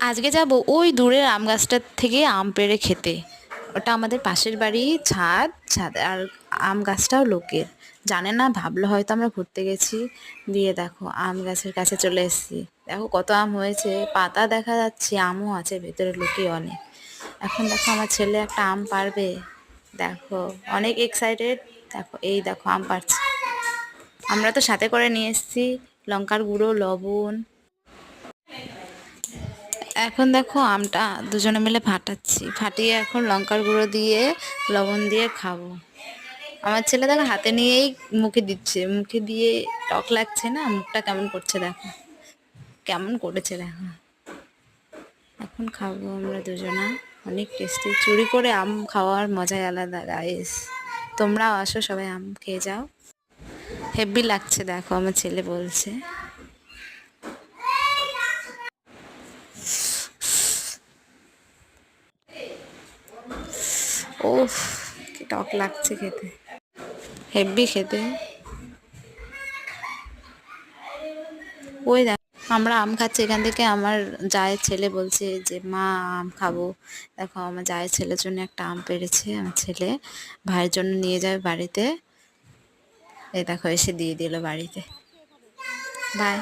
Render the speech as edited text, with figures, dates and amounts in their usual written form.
আজকে যাব ওই দূরের আম গাছটার থেকে আম পেড়ে খেতে। ওটা আমাদের পাশের বাড়ি, ছাদ আর আম গাছটাও লোকের। জানে না, ভাবলো হয়তো আমরা ঘুরতে গেছি। দিয়ে দেখো আম গাছের কাছে চলে এসেছি। দেখো কত আম হয়েছে, পাতা দেখা যাচ্ছে, আমও আছে ভেতরে, লুকিয়ে অনেক। এখন দেখো আমার ছেলে একটা আম পারবে, দেখো অনেক এক্সাইটেড। দেখো এই দেখো আম পাড়ছে। আমরা তো সাথে করে নিয়ে এসেছি লঙ্কার গুঁড়ো, লবণ। এখন দেখো আমটা দুজনে মিলে ফাটাচ্ছি, ফাটিয়ে এখন লঙ্কার গুঁড়ো দিয়ে লবণ দিয়ে খাবো। আমার ছেলে দেখো হাতে নিয়েই মুখে দিচ্ছে, মুখে দিয়ে টক লাগছে না, মুখটা কেমন করছে দেখো, কেমন করেছে দেখো। এখন খাবো আমরা দুজনা, অনেক টেস্টি। চুরি করে আম খাওয়ার মজাই আলাদা গাইস। তোমরাও আসো, সবাই আম খেয়ে যাও। হেব্বি লাগছে দেখো, আমার ছেলে বলছে। ওফ, কি টক লাগছে খেতে, হেব্বি খেতে। ওই দেখ আমরা আম খাচ্ছি, এখান থেকে আমার জায়ের ছেলে বলছে যে মা আম খাবো। দেখো আমার জায়ের ছেলের জন্য একটা আম পেড়েছে আমার ছেলে, ভাইয়ের জন্য নিয়ে যাবে বাড়িতে। এই দেখো এসে দিয়ে দিল বাড়িতে। বাই।